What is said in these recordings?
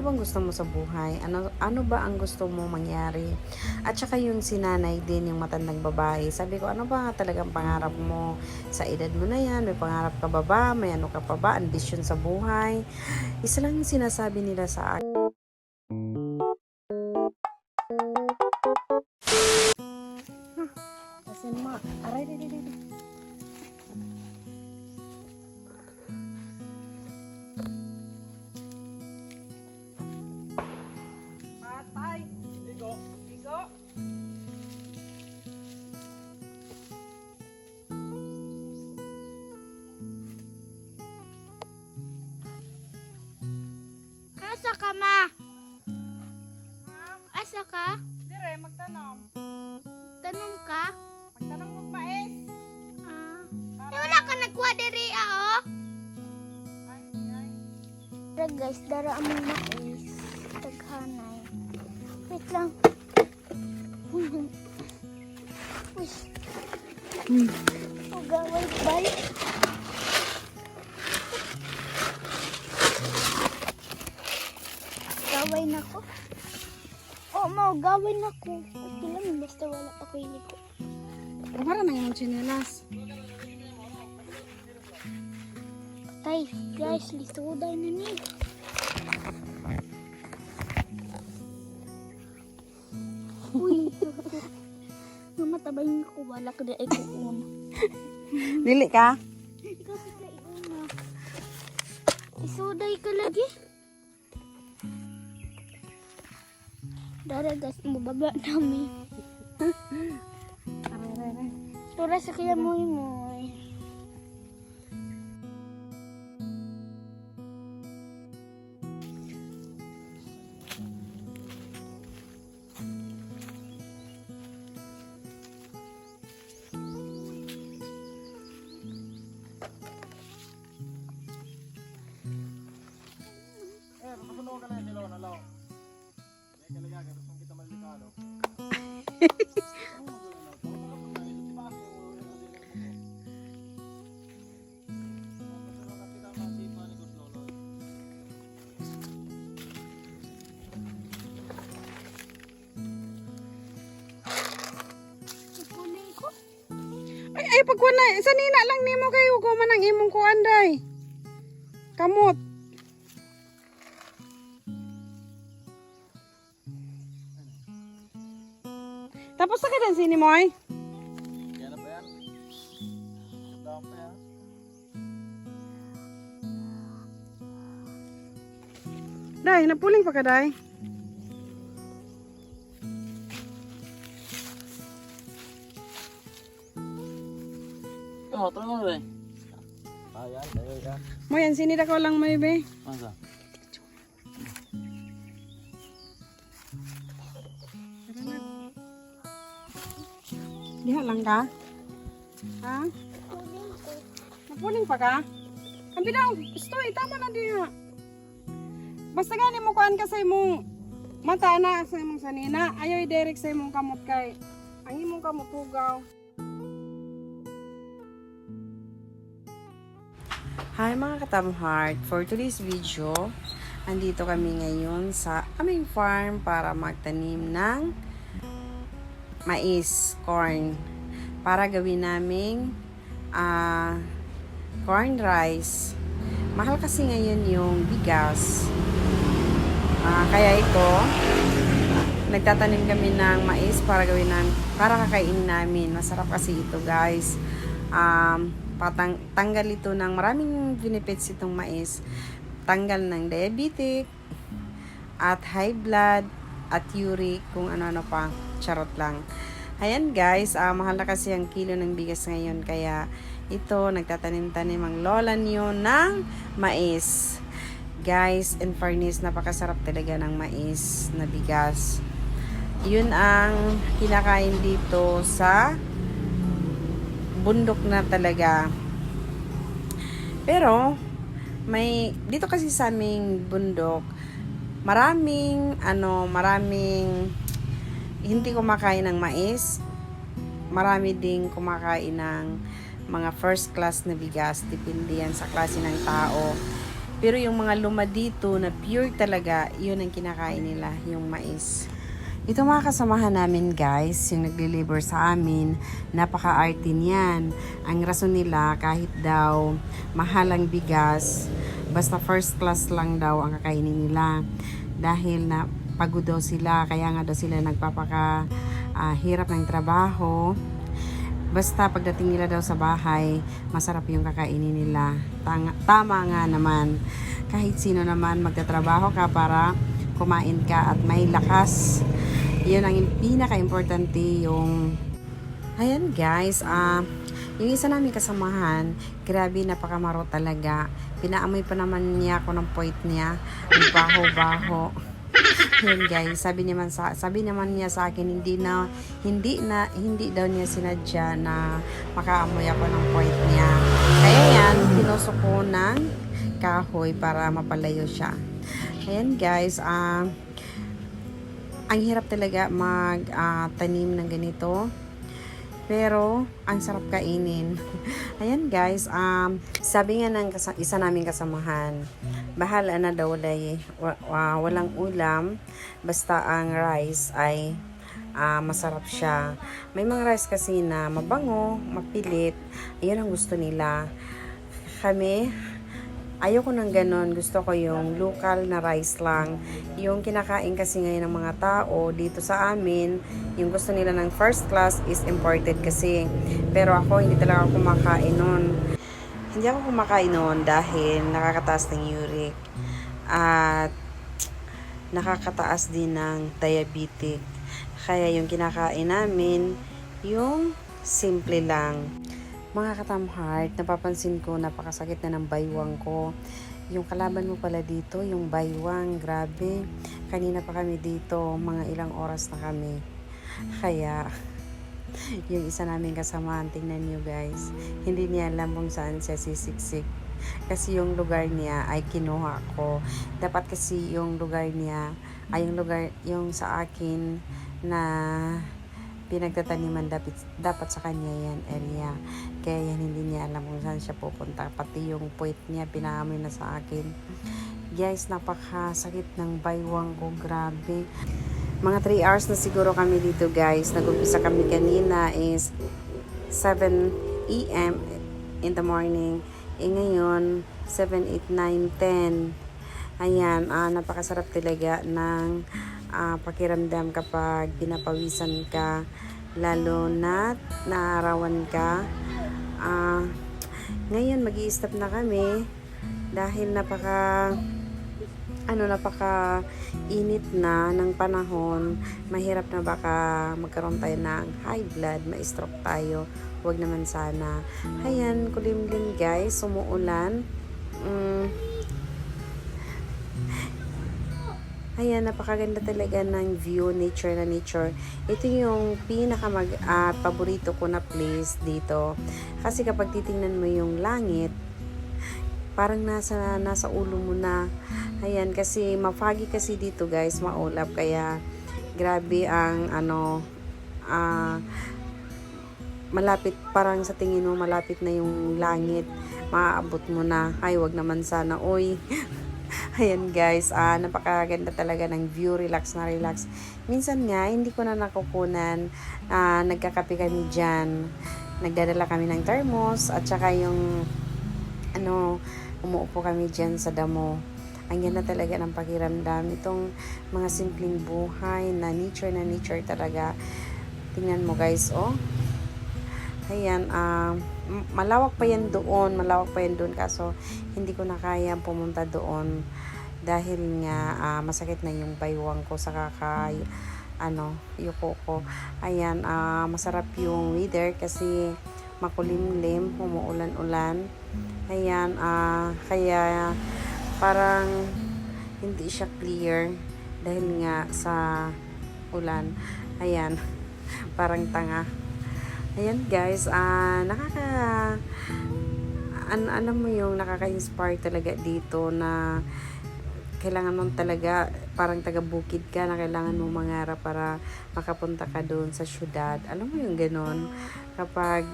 bang gusto mo sa buhay? Ano ba ang gusto mo mangyari? At saka yung sinanay din, yung matandang babae. Sabi ko, ano ba talagang pangarap mo sa edad mo na yan? May pangarap ka ba? May ano ka pa ba? Ambisyon sa buhay? Isa lang yung sinasabi nila sa akin. Kasi ma, aray, di. Patay! Bigo! Asa ka, ma? Asa ka? Dire, magtanong. Tanong ka? Magtanong mo mais. Wala ka nagkuha diri, oh. Ay. Tara guys, dara among mais. Taghanay. Wait lang. Uy. Gaway balik. Gaway na ko. Oh, gaway na ko. Okay lang, basta wala ako iliko. Para na yung chinelas. Tay, guys, lisuday na ni. Uy. Namatabayin ko, wala ka dahil ko una. Dili ka? Ikaw ka dahil una. Isuday ka lagi. Dara guys, mababa namin. Aray. Tura sa kaya moy. Ipunin ko. Ay, pagkuha na. Sanina lang nimo kayo. Kuman ang imong kuanday. Kamot. Tapos sa kadan sini mo ay? Yan na ba yan? Daw pa yan? Day, napuling pa ka, day. Oh, tulungan mo ba? Ayan, tayo yan. Mo yan, sinida ko lang may be. Masa? Diha lang ka? Ha? Ipunin ko. Napuling pa ka? Kampi daw, gusto tama na diha. Basta gani mo kuan ka sa imong mata na sa imong sanina. Ayaw i-direct sa imong kamot kay ang imong kamot hugaw. Hi mga katamheart, for today's video, andito kami ngayon sa aming farm para magtanim ng mais, corn, para gawin naming corn rice. Mahal kasi ngayon yung bigas. Kaya ito, nagtatanim kami ng mais para gawin namin, para kakainin namin. Masarap kasi ito guys. Tanggal ito ng maraming benefits itong mais. Tanggal ng diabetic, at high blood, at uric, kung ano-ano pa. Charot lang. Ayan guys, mahal na kasi ang kilo ng bigas ngayon. Kaya ito, nagtatanim-tanim ang lola niyo ng mais. Guys, in fairness, napakasarap talaga ng mais na bigas. Yun ang kinakain dito sa bundok na talaga. Pero, dito kasi sa aming bundok, maraming hindi kumakain ng mais. Marami ding kumakain ng mga first class na bigas. Depende yan sa klase ng tao. Pero yung mga luma dito na pure talaga, yun ang kinakain nila, yung mais. Ito mga kasamahan namin guys, yung nagli-deliver sa amin, napaka-arte niyan. Ang rason nila kahit daw mahalang bigas, basta first class lang daw ang kakainin nila. Dahil na pagod daw sila, kaya nga daw sila nagpapaka hirap ng trabaho. Basta pagdating nila daw sa bahay, masarap yung kakainin nila. Tama nga naman. Kahit sino naman magtatrabaho ka para kumain ka at may lakas. Yun ang pinaka-importante yung... Ayan guys, yung isa namin kasamahan, grabe napakamaro talaga. Pinaamoy pa naman niya ako ng puwit niya. Ang baho-baho. Yun guys, sabi naman niya sa akin, hindi daw niya sinadya na makaamoy ako ng puwit niya. Kaya yan, pinusok ko ng kahoy para mapalayo siya. Ayan guys, ang hirap talaga tanim ng ganito. Pero, ang sarap kainin. Ayan guys, sabi nga ng isa naming kasamahan, bahala na daw walang ulam, basta ang rice ay masarap siya. May mga rice kasi na mabango, mapilit, ayan ang gusto nila. Kami, ayoko ng ganon. Gusto ko yung local na rice lang. Yung kinakain kasi ngayon ng mga tao dito sa amin, yung gusto nila ng first class is imported kasi. Pero ako, hindi talaga ako kumakain nun. Hindi ako kumakain nun dahil nakakataas ng uric. At nakakataas din ng diabetic. Kaya yung kinakain namin, yung simple lang. Mga katamheart, napapansin ko napakasakit na ng baywang ko. Yung kalaban mo pala dito, yung baywang, grabe. Kanina pa kami dito, mga ilang oras na kami. Kaya, yung isa namin kasamahan, tingnan nyo guys, hindi niya alam kung saan siya sisiksik. Kasi yung lugar niya ay kinuha ko. Dapat kasi yung lugar niya, ay yung sa akin na pinagtataniman dapat sa kanya yan area. Kaya yan, hindi niya alam kung saan siya pupunta. Pati yung puwit niya, pinaamoy na sa akin. Guys, napakasakit ng baywang ko. Grabe. Mga 3 hours na siguro kami dito guys. Nag-umpisa kami kanina is 7 AM in the morning. Ngayon, 7, 8, 9, 10. Ayan, napakasarap talaga ng pakiramdam kapag pinapawisan ka, lalo na naarawan ka. Ngayon mag-i-stop na kami dahil napaka init na ng panahon. Mahirap na baka magkaroon tayo ng high blood, ma-stroke tayo. Huwag naman sana. Ayan, kulimlim guys, sumuulan. Ayan, napakaganda talaga ng view, nature na nature. Ito yung paborito ko na place dito. Kasi kapag titingnan mo yung langit, parang nasa ulo mo na. Ayan, kasi mafagi kasi dito guys, maulap. Kaya, grabe ang malapit, parang sa tingin mo malapit na yung langit. Maaabot mo na. Ay, wag naman sana. Oy. Ayan guys, napakaganda talaga ng view, relax na relax. Minsan nga, hindi ko na nakukunan, nagkakape kami dyan. Nagdadala kami ng thermos, at saka yung, umuupo kami dyan sa damo. Ang ganda talaga ng pakiramdam. Itong mga simpleng buhay na nature talaga. Tingnan mo guys, oh. Ayan, malawak pa yan doon, kaso hindi ko na kaya pumunta doon dahil nga masakit na yung baywang ko sa yuko ko. Ayan, masarap yung weather kasi makulimlim, umuulan-ulan. Ayan, kaya parang hindi siya clear dahil nga sa ulan. Ayan, parang tanga. Ayan guys, alam mo yung nakaka-inspire talaga dito na kailangan mo talaga, parang taga-bukid ka na kailangan mo mangarap para makapunta ka doon sa syudad. Alam mo yung ganon, kapag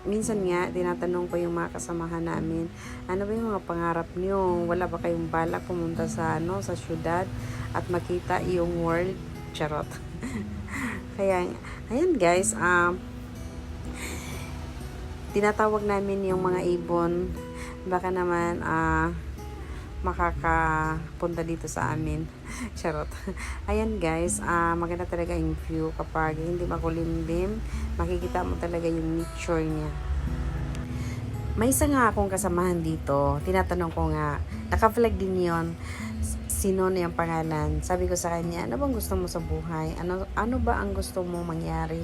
minsan nga, tinatanong ko yung mga kasamahan namin, ano ba yung mga pangarap niyo? Wala ba kayong balak pumunta sa, sa syudad at makita yung world? Charot. Kaya, ayan guys, tinatawag namin yung mga ibon. Baka naman, makakapunta dito sa amin. Charot. Ayan guys, maganda talaga yung view kapag hindi makulimlim, makikita mo talaga yung nature niya. May isa nga akong kasamahan dito, tinatanong ko nga, naka-flag din yon, sino na yung pangalan. Sabi ko sa kanya, ano bang gusto mo sa buhay? Ano ba ang gusto mo mangyari?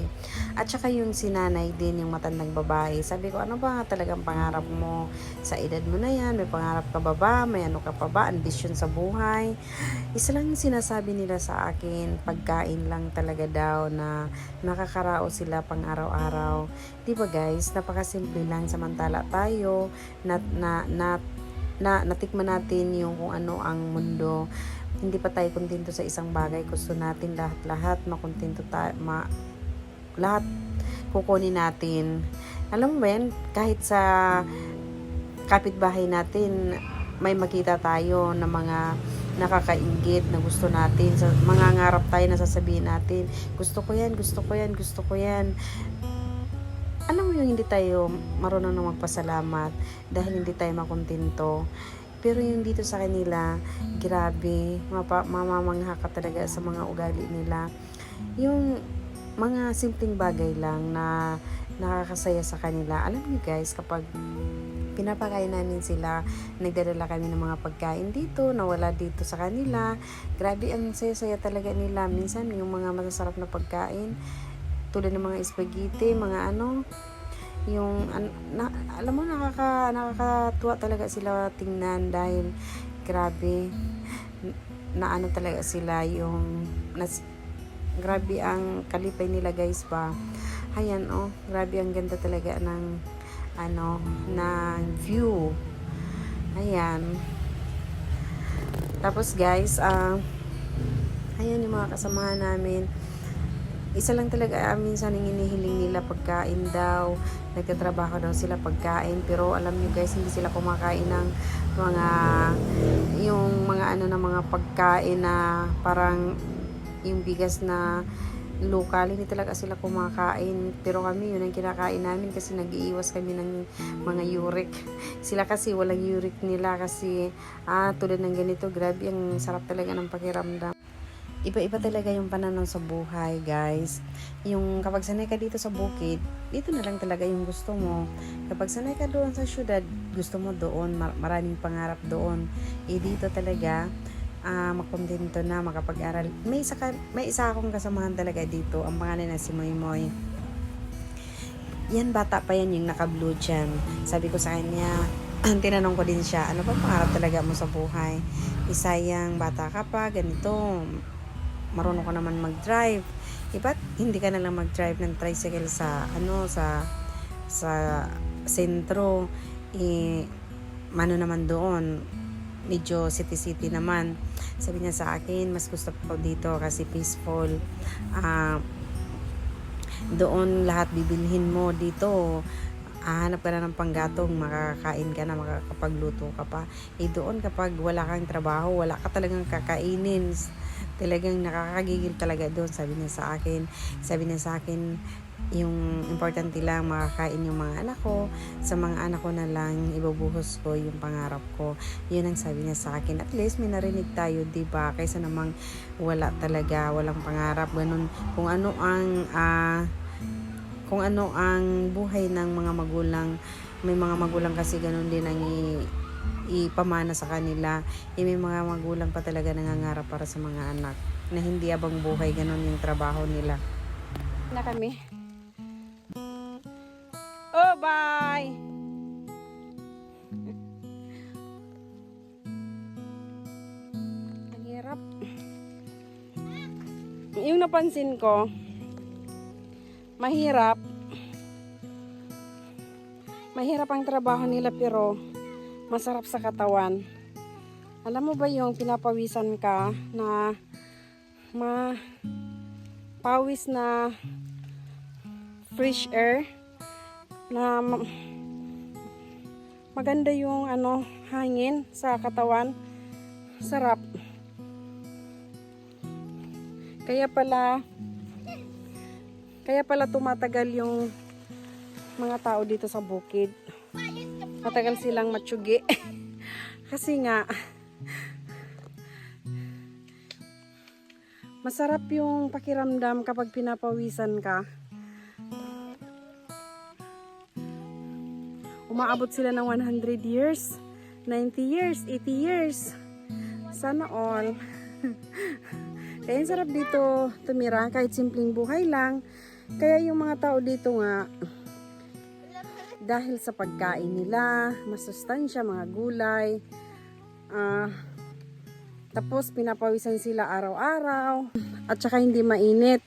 At saka yung sinanay din, yung matandang babae. Sabi ko, ano ba talagang pangarap mo? Sa edad mo na yan, may pangarap ka ba? May ano ka pa ba? Ambition sa buhay? Isa lang yung sinasabi nila sa akin, pagkain lang talaga daw na nakakarao sila pang araw-araw. Di ba guys, napakasimple lang samantala tayo natikman natin yung kung ano ang mundo. Hindi pa tayo kontento sa isang bagay. Gusto natin lahat makontento tayo, lahat kukunin natin. Alam mo ba yan, kahit sa kapitbahay natin, may makita tayo na mga nakakainggit na gusto natin. Sa mga ngarap tayo na sasabihin natin, gusto ko yan, gusto ko yan, gusto ko yan. Alam mo yung hindi tayo marunong na magpasalamat dahil hindi tayo makontento. Pero yung dito sa kanila, grabe, mamamangha ka talaga sa mga ugali nila. Yung mga simpleng bagay lang na nakakasaya sa kanila. Alam niyo guys, kapag pinapakain namin sila, nagdadala kami ng mga pagkain dito, nawala dito sa kanila. Grabe, ang saya-saya talaga nila. Minsan, yung mga masasarap na pagkain, tulad ng mga spaghetti, mga yung alam mo, nakakatuwa talaga sila tingnan dahil grabe na talaga sila yung grabe ang kalipay nila guys ba. Ayan grabe ang ganda talaga ng ng view. Ayan. Tapos guys, ayan yung mga kasamahan namin. Isa lang talaga minsan ang hinihiling nila pagkain daw. Nagtatrabaho daw sila pagkain. Pero alam niyo guys, hindi sila kumakain ng yung mga na mga pagkain na parang yung bigas na local. Hindi talaga sila kumakain. Pero kami, yun ang kinakain namin kasi nag-iiwas kami ng mga uric. Sila kasi walang uric nila kasi tulad ng ganito, grabe ang sarap talaga ng pakiramdam. Iba-iba talaga yung pananaw sa buhay, guys. Yung kapag sanay ka dito sa bukid, dito na lang talaga yung gusto mo. Kapag sanay ka doon sa syudad, gusto mo doon, maraming pangarap doon. Dito talaga, makontento na, makapag-aral. May isa akong kasamahan talaga dito, ang pangalan na si Moymoy. Yan, bata pa yan, yung naka-blue dyan. Sabi ko sa kanya, tinanong ko din siya, ano ba pangarap talaga mo sa buhay? Isa yung bata ka pa, ganito, marunong ka naman mag-drive. Ba't hindi ka na lang mag-drive ng tricycle sa sa sentro? Mano naman doon, medyo city naman. Sabi niya sa akin, mas gusto ko dito kasi peaceful. Doon lahat bibilhin mo, dito hanap ka na ng panggatong, makakain ka na, makakapagluto ka pa. Doon kapag wala kang trabaho, wala ka talagang kakainin, talagang nakakagigil talaga doon. Sabi niya sa akin, yung importante lang makakain yung mga anak ko, sa mga anak ko na lang ibubuhos ko yung pangarap ko. Yun ang sabi niya sa akin. At least may narinig tayo, diba? Kaysa namang wala talaga, walang pangarap, ganun. Kung ano ang buhay ng mga magulang. May mga magulang kasi ganun din ang ipamana sa kanila. May mga magulang pa talaga nangangarap para sa mga anak na hindi abang buhay, ganun yung trabaho nila. Na kami. Oh, bye! Ang hirap. Yung napansin ko, mahirap ang trabaho nila pero masarap sa katawan. Alam mo ba yung pinapawisan ka na pawis na fresh air? na maganda yung hangin sa katawan. Sarap. Kaya pala tumatagal yung mga tao dito sa bukid. Matagal silang matsugi. Kasi nga masarap yung pakiramdam kapag pinapawisan ka. Umaabot sila ng 100 years, 90 years, 80 years. Sana all. Kaya ang sarap dito tumira kahit simpleng buhay lang. Kaya yung mga tao dito nga, dahil sa pagkain nila, masustansya, mga gulay, tapos pinapawisan sila araw-araw, at saka hindi mainit.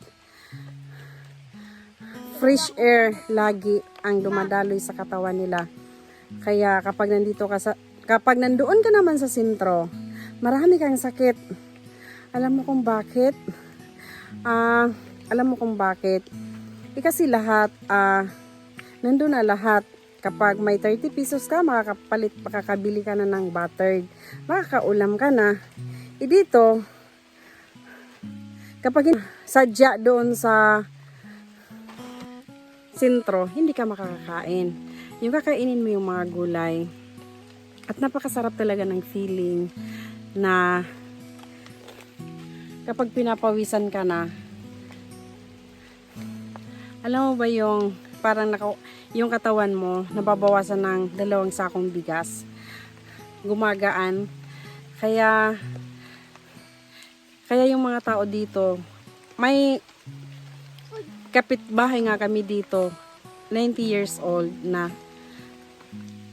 Fresh air lagi ang dumadaloy sa katawan nila. Kaya kapag nandoon ka naman sa sentro, marami kang sakit. Alam mo kung bakit? Kasi lahat, nandun na lahat. Kapag may 30 pesos ka, makakabili ka na ng buttered. Makakaulam ka na. Dito, kapag sadya doon sa sentro, hindi ka makakakain. Yung kakainin mo yung mga gulay. At napakasarap talaga ng feeling na kapag pinapawisan ka na, alam mo ba yung parang yung katawan mo nababawasan ng 2 sakong bigas. Gumagaan. Kaya yung mga tao dito, may kapitbahay nga kami dito, 90 years old na.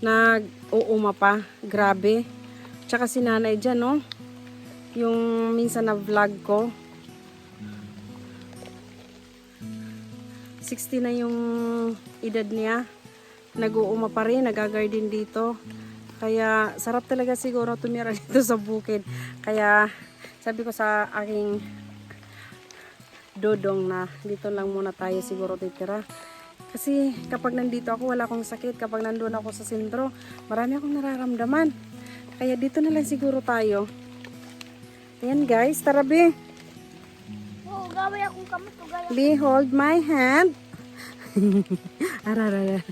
Nag-uuma pa. Grabe. Tsaka si nanay dyan, no? Yung minsan na vlog ko. 60 na yung edad niya. Nag-uuma pa rin. Nag-garden dito. Kaya sarap talaga siguro tumira dito sa bukid. Kaya sabi ko sa aking dodong na dito lang muna tayo siguro titira. Kasi kapag nandito ako wala akong sakit. Kapag nandun ako sa sentro, marami akong nararamdaman. Kaya dito na lang siguro tayo. Ayan guys, tara be. Oo, gawin akong kamot. Be, hold my hand. Ararara.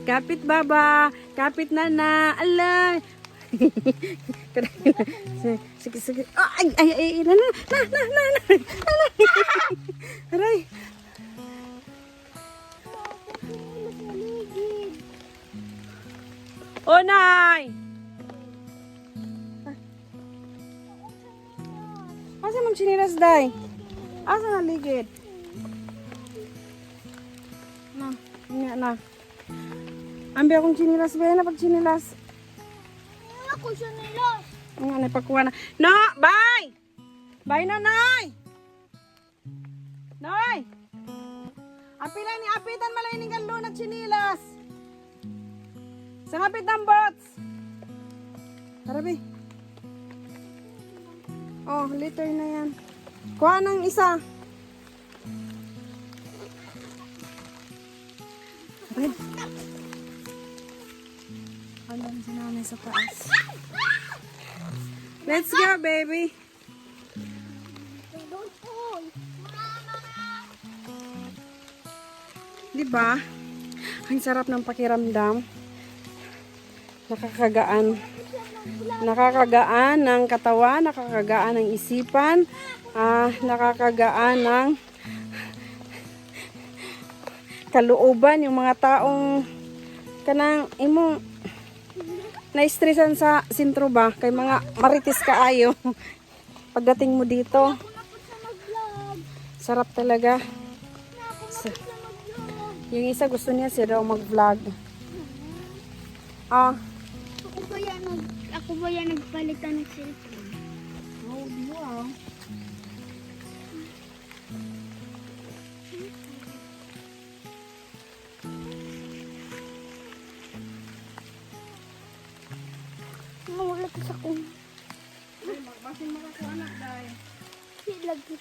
Kapit baba. Kapit nana. Alay. Sige, sige. Oh, ay, na. Aray. Oh, nay. Asa mong chinilas, day? Asa nga ligid? Na. Ambi akong chinilas, ba? Napag chinilas. Ako siya nila. Ang anay pagkuha na. No! Bye! Bye na, nay! Nay! Apilan ni apitan malay ning galon at chinilas. Sa ngapit ng bots. Tara, be. Oh, liter na yan. Kuha ng isa. Red. Alam si nanay sa taas. Let's go, baby. Diba? Ang sarap ng pakiramdam. Nakakagaan. Nakakagaan ng katawan, nakakagaan ng isipan, nakakagaan ng kalooban. Yung mga taong kanang imong na-stressan sa sentro ba, kay mga marites kaayo. Pagdating mo dito, sarap talaga. Yung isa gusto niya siya daw mag-vlog. Ako ba yan nagpalitan ng cellphone? Oh, wow. Mawala ka sa kong. Ay, magbasin mo ka anak, day. Lagi.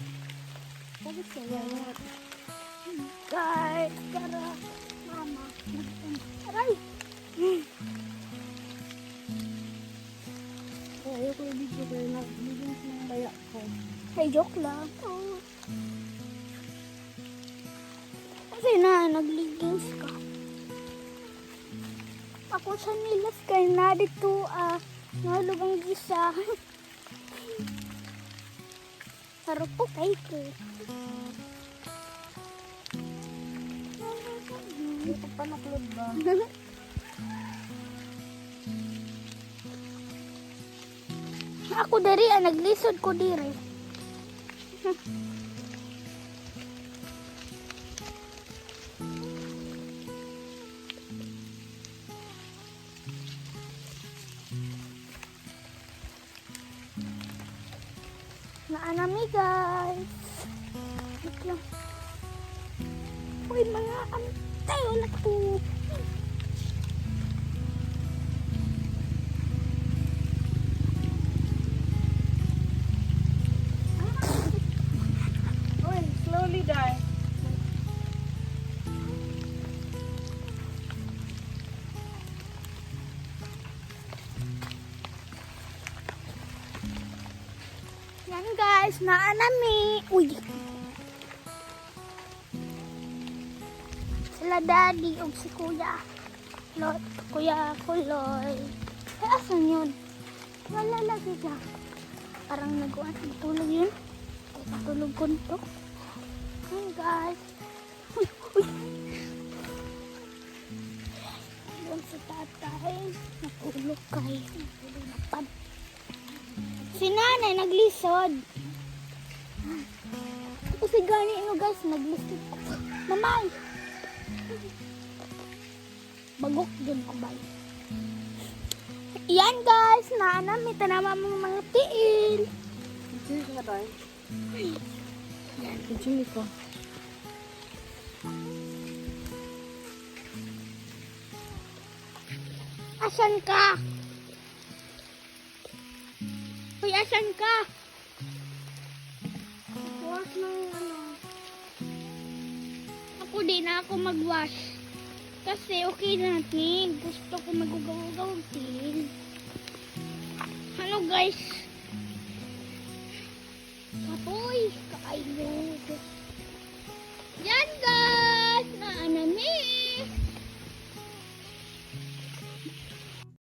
Bakit kaya? Guys, tara. Mama. Aray! Ayoko yung video ko yun. Nag-video na kaya ko. Ay, joke lang. Oh. Kasi nagliggins ka. Ako sa nilas kay na dito, nahulog ang gisa. Sarap po kay ko. Hindi ko pa naklod ba? Ako dari, naglisod ko diri. Naanami guys. Wait lang. Uy, mga antay, wala po. Uy, slowly die. Yan guys, naanami. Uy. Sila daddy o si kuya. Kuya Kuloy. Ay, asan yun? Wala lagi siya. Parang nag-uwan. Matulog yun. Ay, matulog ko nito. Yan guys. Uy, uy. Yan si tatay. Natulog kay. Natulog na pad. Si nanay naglisod. Ako si gani guys, naglisod. Mamay! Bagok din ko ba? Yan guys, naanami tanaman mga tiil. Sino ka tayo? Jimmy ko. Asan ka? Uy, asan ka? Wash ng ano. Ako di na ako mag-wash. Kasi okay na natin. Gusto ko magugaw-gaw din. Ano guys? Kapoy! Kaayo. Yan guys!